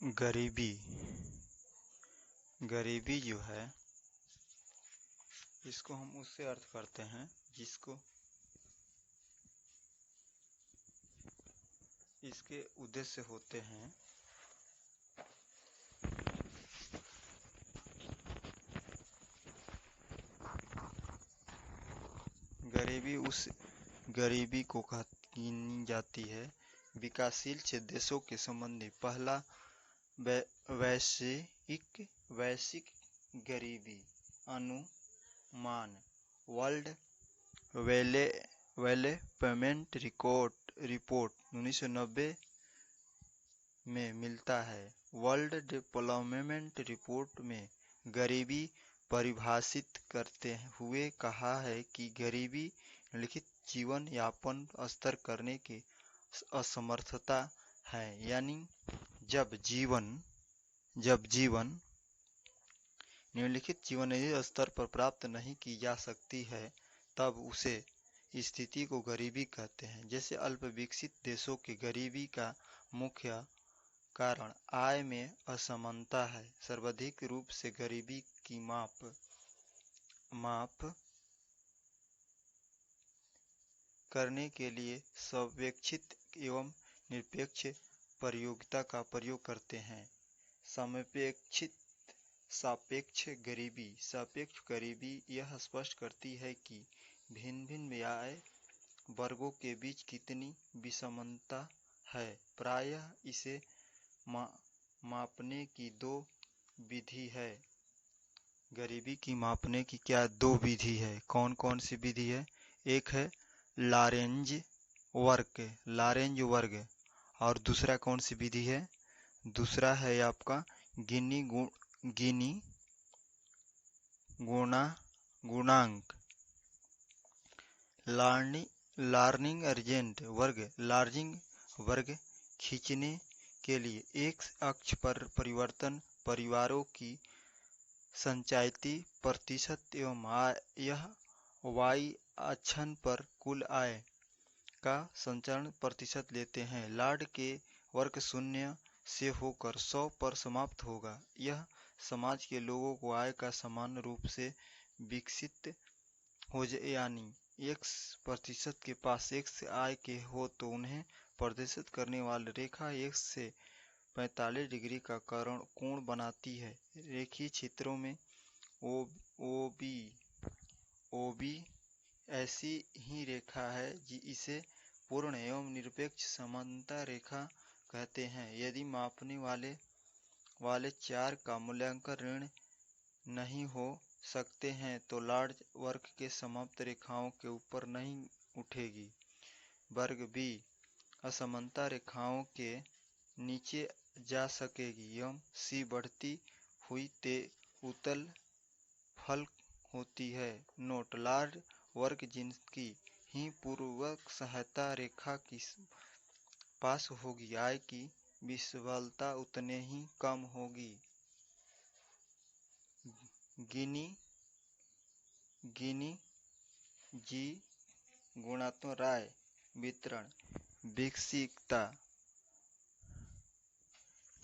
गरीबी गरीबी जो है इसको हम उससे अर्थ करते हैं जिसको इसके उद्देश्य होते हैं गरीबी उस गरीबी को गिनी जाती है विकासशील देशों के संबंधी पहला वैश्विक गरीबी अनुमान वर्ल्ड डेवलपमेंट रिपोर्ट 1990 में मिलता है। वर्ल्ड डेवलपमेंट रिपोर्ट में गरीबी परिभाषित करते हुए कहा है कि गरीबी निम्नलिखित जीवन यापन स्तर करने की असमर्थता है, यानी जब जीवन निम्नलिखित जीवन स्तर पर प्राप्त नहीं की जा सकती है तब उसे स्थिति को गरीबी कहते हैं। जैसे अल्प विकसित देशों की गरीबी का मुख्य कारण आय में असमानता है। सर्वाधिक रूप से गरीबी की माप करने के लिए सर्वेक्षित एवं निरपेक्ष प्रयोगिता का प्रयोग करते हैं। सापेक्ष गरीबी यह स्पष्ट करती है कि भिन्न आय वर्गों के बीच कितनी विषमता है। प्रायः इसे मापने की दो विधि है। गरीबी की मापने की दो विधि है। कौन कौन सी विधि है? एक है लॉरेंज वर्ग और दूसरा कौन सी विधि है? दूसरा है आपका गिनी गुणांक। लार्निंग वर्ग खींचने के लिए एक अक्ष पर परिवर्तन परिवारों की संचयी प्रतिशत एवं यह वाई अक्ष पर कुल आय का संचरण प्रतिशत लेते हैं। लार्ड के वर्ग 0 से होकर 100 पर समाप्त होगा। यह समाज के लोगों को आय का समान रूप से विकसित हो जाए, यानी x% के पास x आय के हो तो उन्हें प्रदर्शित करने वाली रेखा x से 45 डिग्री का कोण बनाती है। रेखीय क्षेत्रों में OB ऐसी ही रेखा है इसे पूर्ण एवं निरपेक्ष समानता रेखा कहते हैं। यदि मापने वाले चार का मूल्यांकन ऋण नहीं हो सकते हैं तो लार्ज वर्ग के समाप्त रेखाओं के ऊपर नहीं उठेगी। वर्ग बी असमानता रेखाओं के नीचे जा सकेगी एवं सी बढ़ती हुई उत्तल फल होती है। नोट: लार्ज वर्ग जिनकी ही पूर्वक सहायता रेखा की पास होगी आय की विषमता उतने ही कम होगी। गिनी जी गुणात्मक राय वितरण विकसितता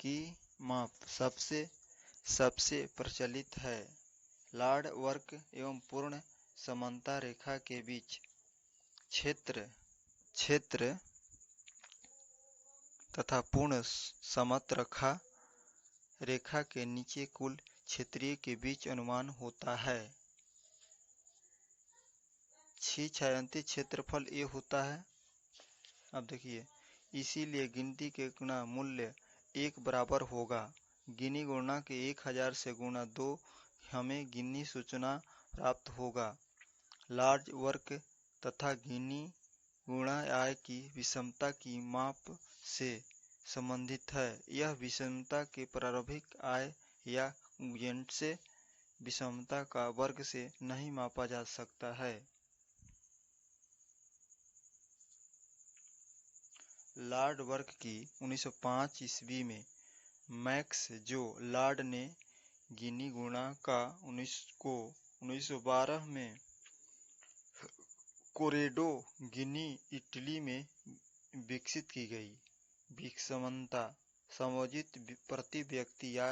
की माप सबसे प्रचलित है। लार्ड वर्ग एवं पूर्ण समानता रेखा के बीच क्षेत्र तथा पूर्ण समत रेखा के नीचे कुल क्षेत्रीय के बीच अनुमान होता है। छायांकित क्षेत्रफल ये होता है। अब देखिए, इसीलिए गिनती के गुणा मूल्य एक बराबर होगा। गिनी गुणा के 1000 से गुणा 2 हमें गिनी सूचना प्राप्त होगा। लार्ज वर्ग तथा गिनी गुणा आय की विषमता की माप से संबंधित है। यह विषमता के प्रारंभिक आय या से विषमता का वर्ग से नहीं मापा जा सकता है। लार्ड वर्ग की 1905 ईस्वी में मैक्स जो लार्ड ने गिनी गुणा का 1912 में कोरेडो गिनी इटली में विकसित की गई। विषमता समयोजित प्रति व्यक्ति या